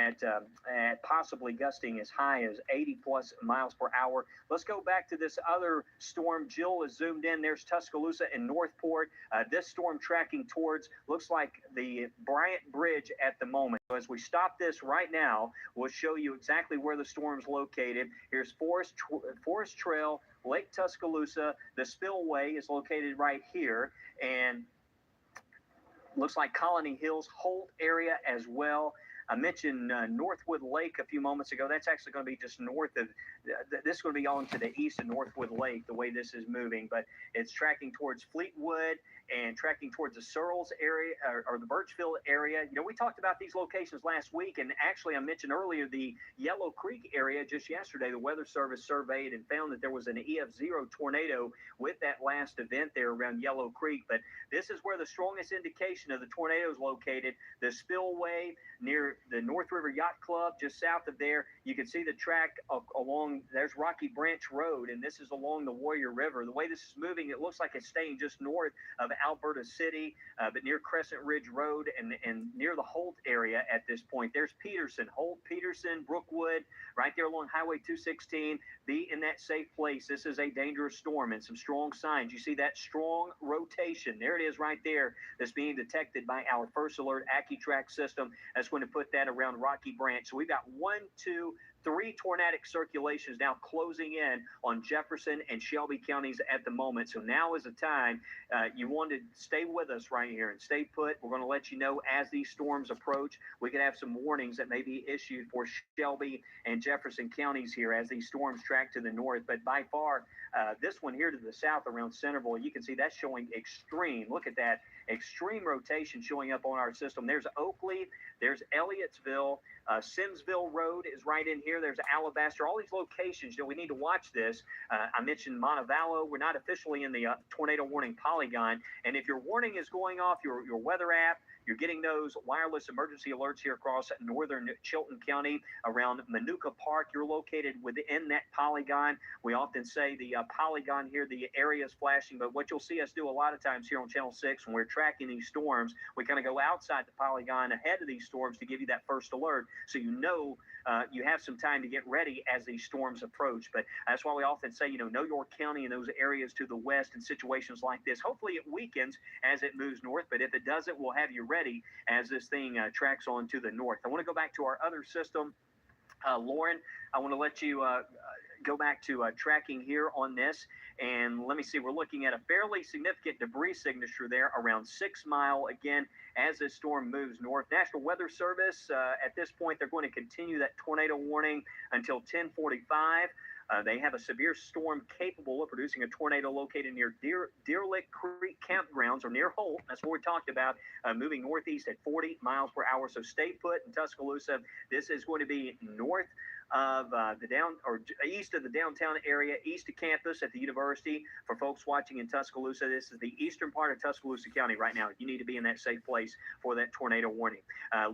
at possibly gusting as high as 80 plus miles per hour. Let's go back to this other storm. Jill is zoomed in. There's Tuscaloosa and Northport. This storm tracking towards, looks like the Bryant Bridge at the moment. So as we stop this right now, we'll show you exactly where the storm's located. Here's Forest Trail, Lake Tuscaloosa. The spillway is located right here, and looks like Colony Hills, Holt area as well. I mentioned Northwood Lake a few moments ago. That's actually going to be just north of, this is going to be on to the east of Northwood Lake, the way this is moving, but it's tracking towards Fleetwood and tracking towards the Searles area or the Birchfield area. You know, we talked about these locations last week, and actually I mentioned earlier the Yellow Creek area just yesterday. The Weather Service surveyed and found that there was an EF0 tornado with that last event there around Yellow Creek, but this is where the strongest indication of the tornado is located. The spillway near the North River Yacht Club, just south of there. You can see the track along, there's Rocky Branch Road, and this is along the Warrior River. The way this is moving, it looks like it's staying just north of Alberta City, but near Crescent Ridge Road and near the Holt area at this point. There's Peterson, Holt, Peterson, Brookwood, right there along Highway 216. Be in that safe place. This is a dangerous storm and some strong signs. You see that strong rotation. There it is right there that's being detected by our first alert AccuTrack system. That's going to put that around Rocky Branch. So we've got 1, 2, 3 tornadic circulations now closing in on Jefferson and Shelby counties at the moment. So now is the time you want to stay with us right here and stay put. We're going to let you know as these storms approach. We could have some warnings that may be issued for Shelby and Jefferson counties here as these storms track to the north. But by far, this one here to the south around Centerville, you can see that's showing extreme. Look at that extreme rotation showing up on our system. There's Oakley, there's Elliotsville, Simsville Road is right in here. There's Alabaster. All these locations, you know, we need to watch this. I mentioned Montevallo. We're not officially in the tornado warning polygon. And if your warning is going off your weather app, you're getting those wireless emergency alerts here across northern Chilton County around Manuka Park. You're located within that polygon. We often say the polygon here, the area is flashing, but what you'll see us do a lot of times here on Channel 6 when we're tracking these storms, we kind of go outside the polygon ahead of these storms to give you that first alert so you know you have some time to get ready as these storms approach. But that's why we often say, you know your county and those areas to the west in situations like this. Hopefully it weakens as it moves north, but if it doesn't, we'll have you ready as this thing tracks on to the north. I want to go back to our other system. Lauren, I want to let you go back to tracking here on this. And let me see, we're looking at a fairly significant debris signature there around 6 Mile. Again, as this storm moves north. National Weather Service, at this point, they're going to continue that tornado warning until 10:45. They have a severe storm capable of producing a tornado located near Deer Lick Creek campgrounds or near Holt. That's what we talked about, moving northeast at 40 miles per hour. So stay put in Tuscaloosa. This is going to be north of east of the downtown area, east of campus at the university. For folks watching in Tuscaloosa, this is the eastern part of Tuscaloosa County right now. You need to be in that safe place for that tornado warning.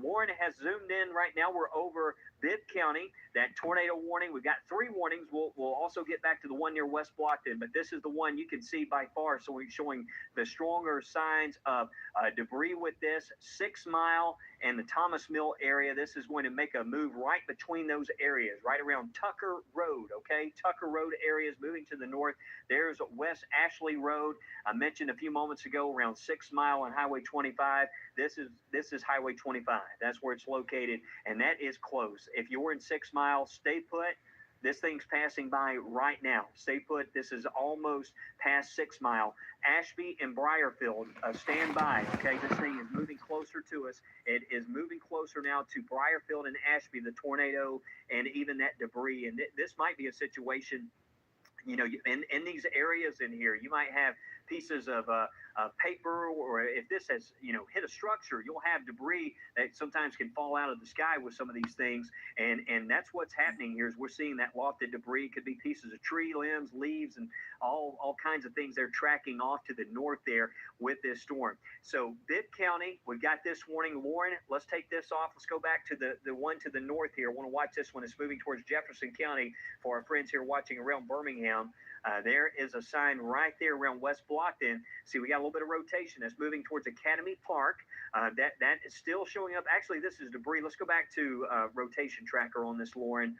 Lauren has zoomed in right now. We're over Bibb County, that tornado warning. We've got 3 warnings. We'll also get back to the one near West Blockton, but this is the one you can see by far. So we're showing the stronger signs of debris with this. 6 Mile and the Thomas Mill area. This is going to make a move right between those areas, right around Tucker Road, okay? Tucker Road area is moving to the north. There's West Ashley Road. I mentioned a few moments ago around 6 Mile on Highway 25. This is Highway 25. That's where it's located, and that is close. If you're in 6 Mile, stay put. This thing's passing by right now. Stay put. This is almost past 6 Mile. Ashby and Briarfield, stand by. Okay, this thing is moving closer to us. It is moving closer now to Briarfield and Ashby, the tornado, and even that debris. And this might be a situation, you know, in these areas in here, you might have pieces of paper, or if this has, you know, hit a structure, you'll have debris that sometimes can fall out of the sky with some of these things. And that's what's happening here is we're seeing that lofted debris. It could be pieces of tree limbs, leaves, and all kinds of things they're tracking off to the north there with this storm. So Bibb County, we've got this warning. Lauren, let's take this off. Let's go back to the one to the north here. I want to watch this one. It's moving towards Jefferson County for our friends here watching around Birmingham. There is a sign right there around West blocked in. See, we got a little bit of rotation that's moving towards Academy Park. That is still showing up. Actually, this is debris. Let's go back to rotation tracker on this, Lauren.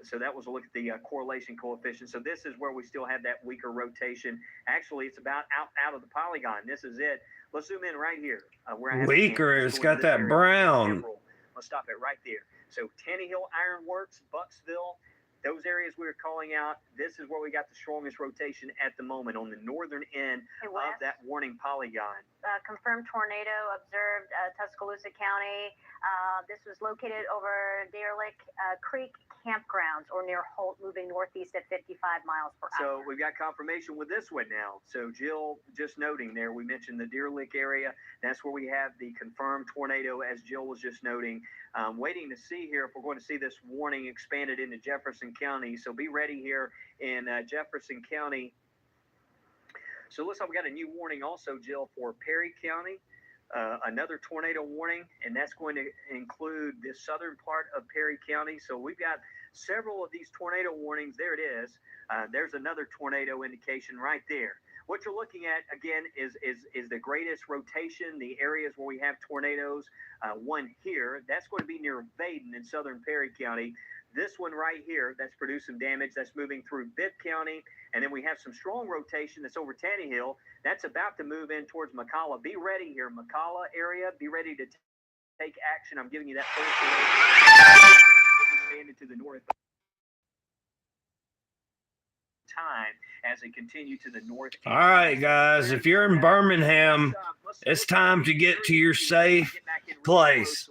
So that was a look at the correlation coefficient. So this is where we still have that weaker rotation. Actually, it's about out of the polygon. This is it. Let's zoom in right here. Where I have weaker. It's got that brown. Let's stop it right there. So Tannehill, Ironworks, Bucksville, those areas we were calling out, this is where we got the strongest rotation at the moment on the northern end of that warning polygon. Confirmed tornado observed Tuscaloosa County. This was located over Deer Lick Creek campgrounds or near Holt, moving northeast at 55 miles per So hour. we've got confirmation with this one now. So Jill, just noting there, we mentioned the Deer Lick area. That's where we have the confirmed tornado, as Jill was just noting. Waiting to see here if we're going to see this warning expanded into Jefferson County. So be ready here in Jefferson County. So it looks like we got a new warning also, Jill, for Perry County. Another tornado warning, and that's going to include the southern part of Perry County. So we've got several of these tornado warnings. There it is. There's another tornado indication right there. What you're looking at, again, is the greatest rotation, the areas where we have tornadoes. One here, that's going to be near Baden in southern Perry County. This one right here, that's produced some damage. That's moving through Bibb County. And then we have some strong rotation that's over Tannehill. That's about to move in towards McCalla. Be ready here, McCalla area. Be ready to take action. I'm giving you that first expanded to the north. Time as they continue to the north. All right, guys, if you're in Birmingham, it's time to get to your safe place.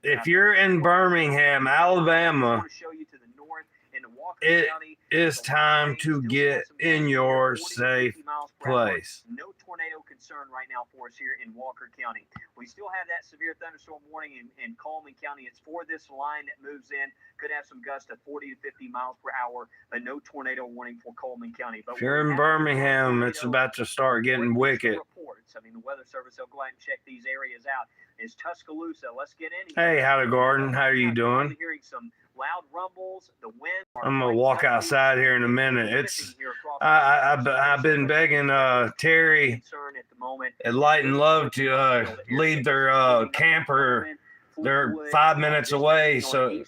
If you're in Birmingham, Alabama, it is time to get in your safe place. No tornado concern right now for us here in Walker County. We still have that severe thunderstorm warning in Coleman County. It's for this line that moves in. Could have some gusts of 40 to 50 miles per hour, but no tornado warning for Coleman County. But if you're in Birmingham, it's about to start getting wicked. Reports. I mean, the Weather Service, they'll go out and check these areas out. Is Tuscaloosa. Let's get in here. Hey, howdy, Gordon. How are you doing? I'm hearing some loud rumbles. The wind. I'm gonna walk outside here in a minute. It's I've been begging Terry at Light and Love to leave their camper. They're 5 minutes away, so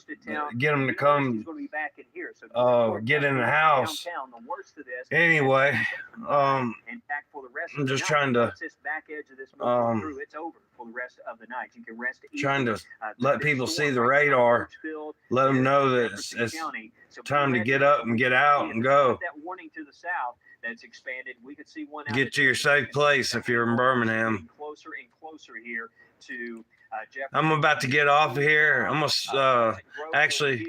get them to come get in the house. Anyway, I'm just trying to let people see the radar, let them know that it's time to get up and get out and go. That's expanded. We could see one. Get to your safe place if you're in Birmingham. Closer and closer here to I'm about to get off of here. I'm gonna actually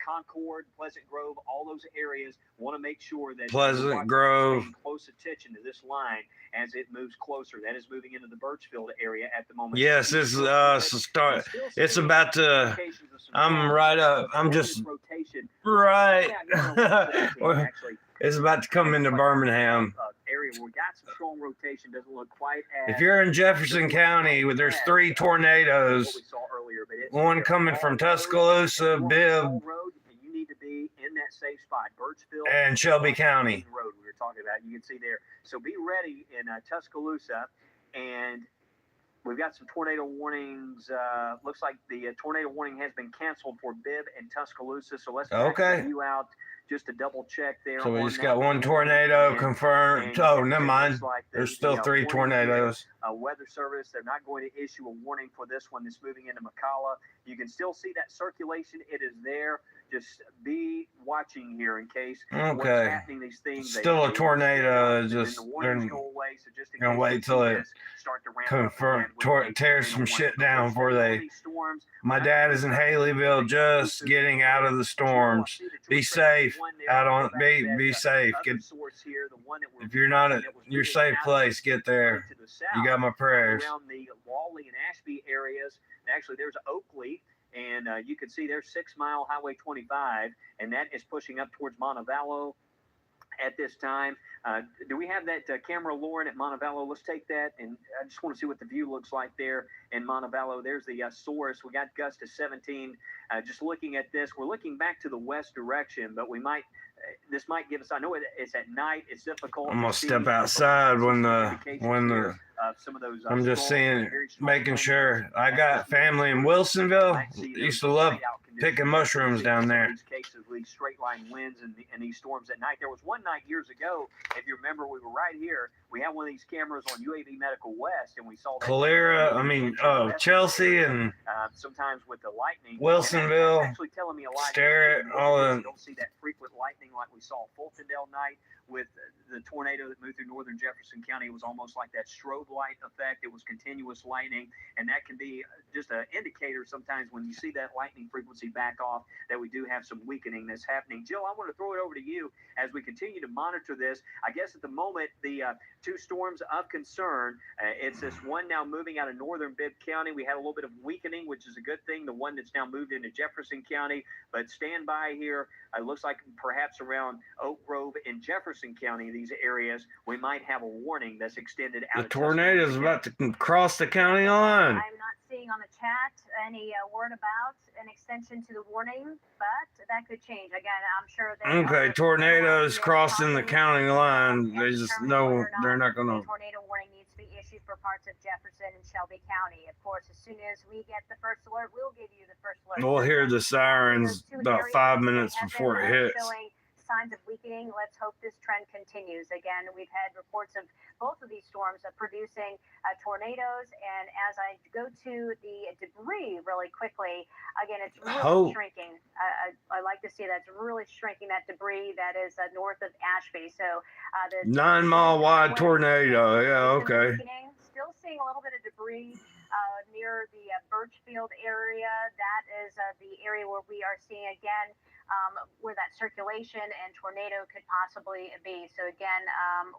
Concord, Pleasant Grove, all those areas want to make sure that Pleasant Grove close attention to this line as it moves closer. That is moving into the Birchfield area at the moment. Yes, this is start. It's about to. I'm right up. I'm just right. It's about to come into Birmingham. Area where we got some strong rotation, doesn't look quite as. If you're in Jefferson County, there's 3 tornadoes. One coming from Tuscaloosa, Bibb, you need to be in that safe spot. Birchfield and Shelby County. Road we were talking about. You can see there. So be ready in Tuscaloosa, and we've got some tornado warnings. Looks like the tornado warning has been canceled for Bibb and Tuscaloosa. So let's check you out just to double check there. So we just got 1 tornado confirmed. Oh, never mind. There's still 3 tornadoes. Weather Service, they're not going to issue a warning for this one that's moving into McCalla. You can still see that circulation. It is there. Just be watching here in case what's happening. These things. Still a tornado. Just they're gonna wait till it tears some shit down before they. My dad is in Haleyville, just getting out of the storms. Be safe. Be safe. If you're not at your safe place, get there. You got my prayers. Around the Raleigh and Ashby areas. Actually, there's Oakley. And you can see there's 6 Mile Highway 25, and that is pushing up towards Montevallo. at this time. Do we have that camera, Lauren, at Montevallo? Let's take that, and I just want to see what the view looks like there in Montevallo. There's the source. We got gusts to 17. Just looking at this, we're looking back to the west direction, but we might. This might give us. I know it's at night. It's difficult. I'm gonna step outside when the some of those. I'm just seeing, making sure. I got family in Wilsonville. Used to love picking mushrooms down there. These cases, these straight line winds and these storms at night. There was one night years ago, if you remember, we were right here. We had one of these cameras on UAV Medical West, and we saw that Chelsea and sometimes with the lightning. Wilsonville. Actually telling me a lot. Stare at all the. You don't see that frequent lightning like we saw Fultondale night with the tornado that moved through northern Jefferson County. It was almost like that strobe light effect. It was continuous lightning, and that can be just an indicator sometimes when you see that lightning frequency back off that we do have some weakening that's happening. Jill, I want to throw it over to you as we continue to monitor this. I guess at the moment, the two storms of concern, it's this one now moving out of northern Bibb County. We had a little bit of weakening, which is a good thing. The one that's now moved into Jefferson County, but stand by here. It looks like perhaps around Oak Grove in Jefferson County, these areas, we might have a warning that's extended out. The tornado is about to cross the county line. I'm not seeing on the chat any word about an extension to the warning, but that could change. Again, I'm sure that tornadoes crossing the county line. They just know they're not going to. Tornado warning needs to be issued for parts of Jefferson and Shelby County. Of course, as soon as we get the first alert, we'll give you the first alert. We'll hear the sirens about 5 minutes before it hits. Signs of weakening. Let's hope this trend continues. Again, we've had reports of both of these storms producing tornadoes, and as I go to the debris really quickly, again, it's really shrinking. I like to see that's really shrinking, that debris that is north of Ashby. So the 9 mile wide tornado. Yeah, okay. Still seeing a little bit of debris near the Birchfield area. That is the area where we are seeing again where that circulation and tornado could possibly be. So again,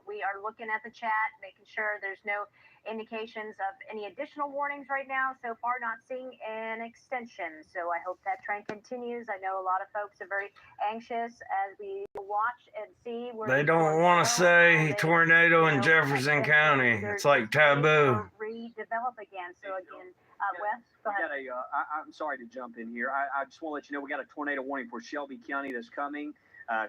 we are looking at the chat, making sure there's no indications of any additional warnings right now. So far, not seeing an extension. So I hope that trend continues. I know a lot of folks are very anxious as we watch and see where they don't want to say tornado in Jefferson County. It's like taboo. Redevelop again. So again, Wes, go ahead. I'm sorry to jump in here. I just want to let you know we got a tornado warning for Shelby County that's coming.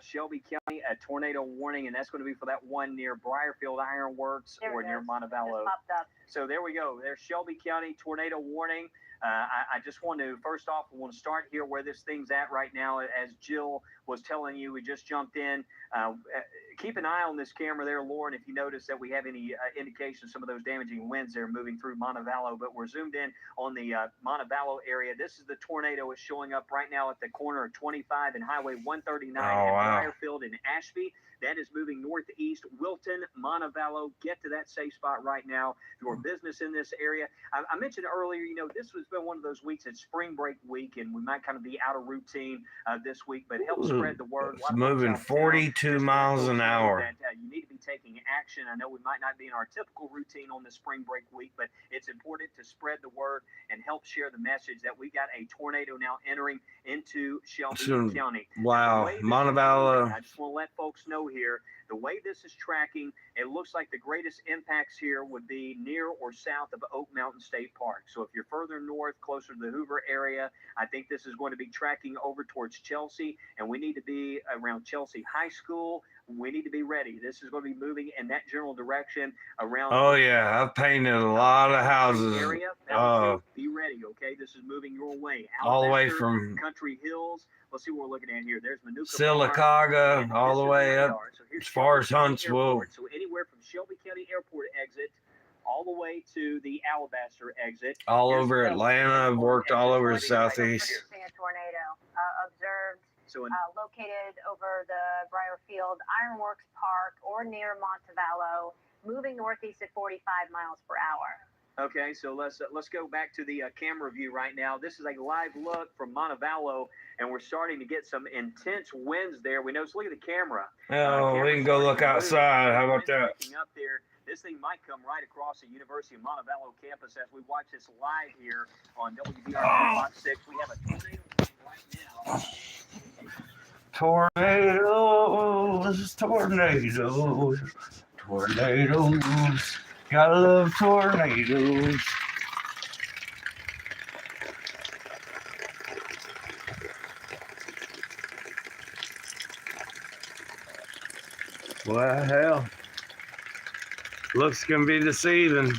Shelby County, a tornado warning, and that's going to be for that one near Briarfield Ironworks or near Montevallo. So there we go. There's Shelby County tornado warning. I just want to, first off, I want to start here where this thing's at right now. As Jill was telling you, we just jumped in. Keep an eye on this camera there, Lauren, if you notice that we have any indication of some of those damaging winds there moving through Montevallo. But we're zoomed in on the Montevallo area. This is the tornado. It's showing up right now at the corner of 25 and Highway 139 at Briarfield and Ashby. That is moving northeast. Wilton, Montevallo, get to that safe spot right now. Your business in this area. I mentioned earlier, this has been one of those weeks. It's spring break week, and we might kind of be out of routine this week, but help spread the word. It's moving 42 miles an hour. You need to be taking action. I know we might not be in our typical routine on the spring break week, but it's important to spread the word and help share the message that we got a tornado now entering into Shelby County. Wow, Montevallo. I just want to let folks know here, the way this is tracking, it looks like the greatest impacts here would be near or south of Oak Mountain State Park. So if you're further north, closer to the Hoover area, I think this is going to be tracking over towards Chelsea, and we need to be around Chelsea High School. We need to be ready. This is going to be moving in that general direction around. Oh, yeah. I've painted a lot of houses. Area. Be ready, okay? This is moving your way. All the way from Country Hills. Let's see what we're looking at here. There's Manuka Sylacauga, all the way up as far as Huntsville. So anywhere from Shelby County Airport exit all the way to the Alabaster exit. All over Atlanta. I've worked all over the southeast. A tornado observed. Located over the Briarfield Ironworks Park or near Montevallo, moving northeast at 45 miles per hour. Okay, so let's go back to the camera view right now. This is a live look from Montevallo, and we're starting to get some intense winds there. We know. So look at the camera. We can go look outside. How about that? Up there. This thing might come right across the University of Montevallo campus as we watch this live here on WBR Fox 6. We have a tornado right now. Tornadoes, tornadoes, tornadoes. Gotta love tornadoes. Well, hell, looks gonna be deceiving.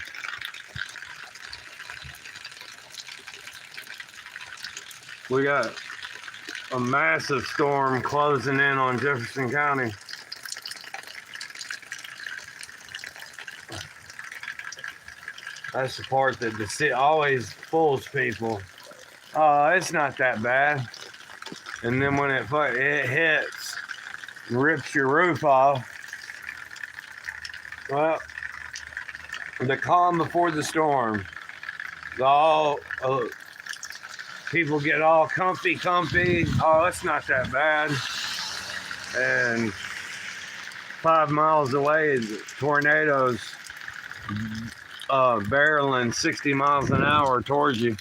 We got a massive storm closing in on Jefferson County. That's the part that the city always fools people. Oh, it's not that bad. And then when it hits, rips your roof off. Well, the calm before the storm. People get all comfy. Oh, it's not that bad. And 5 miles away, tornadoes barreling 60 miles an hour towards you.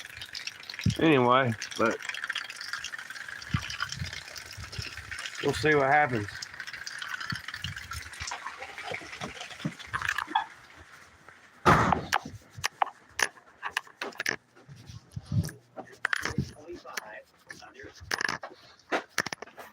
Anyway, but we'll see what happens.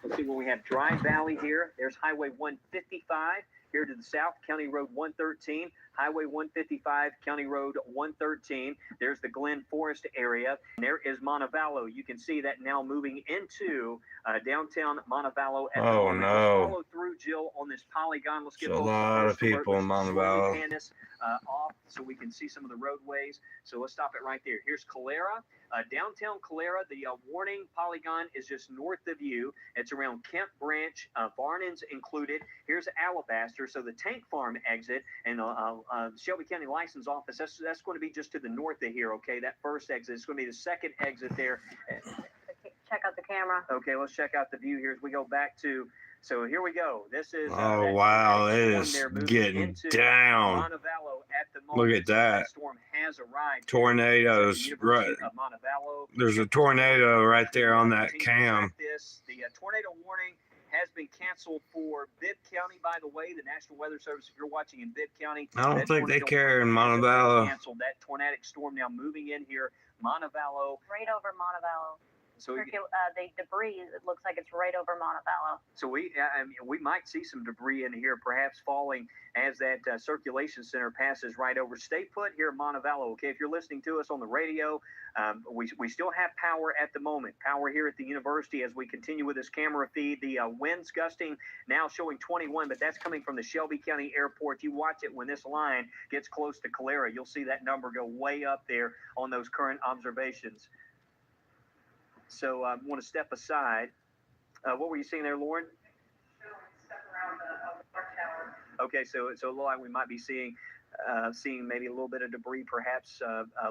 Let's see where we have Dry Valley here. There's Highway 155 here to the south, County Road 113, Highway 155, County Road 113. There's the Glen Forest area. And there is Montevallo. You can see that now moving into downtown Montevallo. Oh, no. Let's follow through, Jill, on this polygon. Let's get a lot of people in Montevallo. Pan this off so we can see some of the roadways. So let's stop it right there. Here's Calera. Downtown Calera, the warning polygon is just north of you. It's around Kemp Branch, Varnon's included. Here's Alabaster, so the Tank Farm exit and Shelby County License Office, that's going to be just to the north of here, okay? That first exit is going to be the second exit there. Check out the camera. Okay, let's check out the view here as we go back to, so here we go. This is oh wow, it is getting down. Montevallo at the moment. Look at that. Storm has arrived. Tornadoes, right? There's a tornado right there on that cam. The tornado warning has been canceled for Bibb County, by the way. The National Weather Service, if you're watching in Bibb County, I don't think they care in Montevallo. Canceled that tornadic storm now moving in here. Montevallo. Right over Montevallo. So the debris, it looks like it's right over Montevallo. So we might see some debris in here, perhaps falling as that circulation center passes right over. Stay put here in Montevallo, okay? If you're listening to us on the radio, we still have power at the moment. Power here at the university as we continue with this camera feed. The winds gusting now showing 21, but that's coming from the Shelby County Airport. You watch it when this line gets close to Calera. You'll see that number go way up there on those current observations. So I want to step aside. What were you seeing there, Lauren? Okay, so it looked like we might be seeing maybe a little bit of debris, perhaps.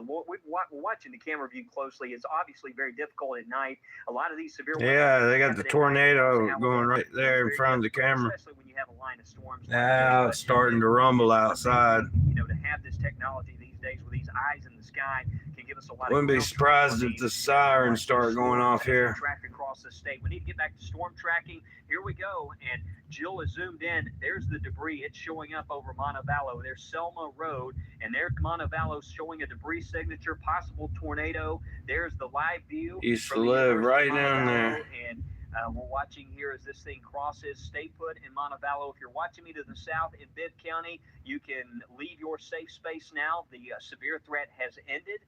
We're watching the camera view closely. It's obviously very difficult at night. A lot of these severe. Yeah, they got the tornado going right there in front of the camera. Especially when you have a line of storms. Now it's starting to rumble outside. You know, to have this technology these days with these eyes in the sky can give us a lot. Wouldn't be surprised if the sirens start going off here. Track across the state. We need to get back to storm tracking. Here we go, and Jill is zoomed in. There's the debris. It's showing up over Montevallo. There's Selma Road, and there's Montevallo showing a debris signature, possible tornado. There's the live view. Used to live right down there. And we're watching here as this thing crosses. Stay put in Montevallo. If you're watching me to the south in Bibb County, you can leave your safe space now. The severe threat has ended.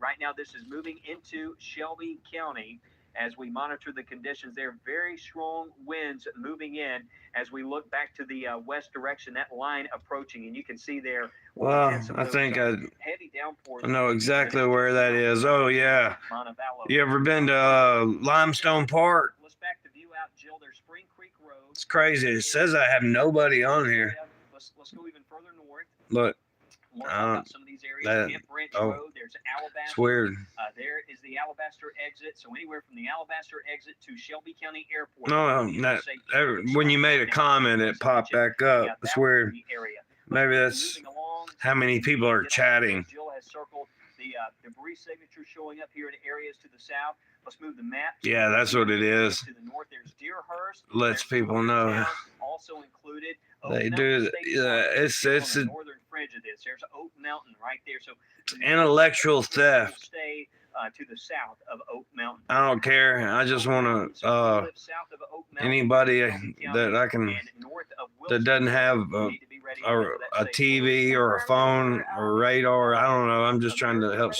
Right now, this is moving into Shelby County. As we monitor the conditions there, very strong winds moving in as we look back to the west direction, that line approaching, and you can see there. Well, I think I know exactly where that is. Oh, yeah. You ever been to Limestone Park? Let's back the view out, Jill. There's Spring Creek Road. It's crazy. It says I have nobody on here. Let's go even further north. Look. Some of these areas. Kemp Branch Road, there's Alabaster. It's weird. There is the Alabaster exit. So anywhere from the Alabaster exit to Shelby County Airport. No, when you made a comment, it popped back up. It's weird. Maybe that's how many people are chatting. Jill has circled the debris signature showing up here in areas to the south. Let's move the map. Yeah, that's what it is. To the north, there's Deerhurst. Lets people know. Also included. They do. It's the northern fringe of this. There's Oak Mountain right there. So it's intellectual theft. Stay to the south of Oak Mountain. I don't care. I just want to. Anybody that I can that doesn't have a TV or a phone or radar. I don't know. I'm just trying to help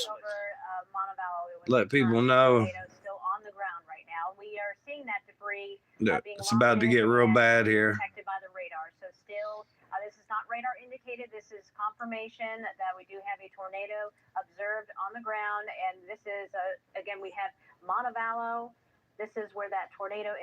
let people know. Still on the ground right now. We are seeing that debris. It's about to get real bad here. Detected by the radar. So still, this is not radar indicated. This is confirmation that we do have a tornado observed on the ground. And this is again, we have Montevallo. This is where that tornado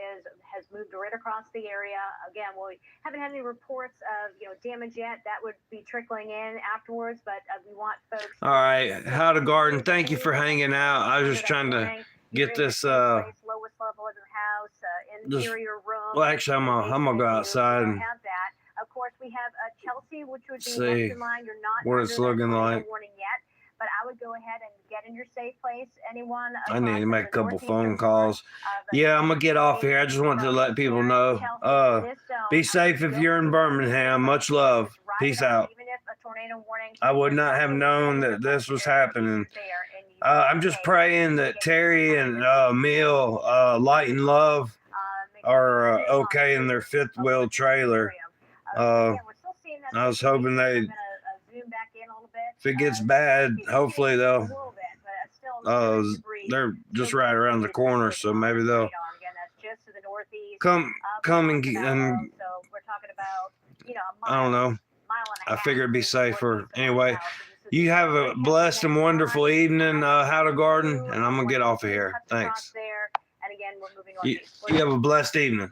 has moved right across the area. Again, we haven't had any reports of damage yet. That would be trickling in afterwards, but we want folks. All right, How to Garden. Thank you for hanging out. I was just trying to get this. Lowest level of your house, interior room. Well, actually, I'm gonna go outside and have that. Of course, we have Chelsea, which would be see next in line. You're not what it's looking like. Warning yet. But I would go ahead and get in your safe place. Anyone? I need to make a couple phone calls. Yeah, I'm gonna get off here. I just wanted to let people know. Be safe if you're in Birmingham. Much love. Peace out. I would not have known that this was happening. I'm just praying that Terry and Emil, Light and Love, are okay in their fifth wheel trailer. I was hoping they. If it gets bad, hopefully they'll. They're just right around the corner, so maybe they'll come and I don't know. I figure it'd be safer anyway. You have a blessed and wonderful evening, How to Garden, and I'm gonna get off of here. Thanks. You have a blessed evening.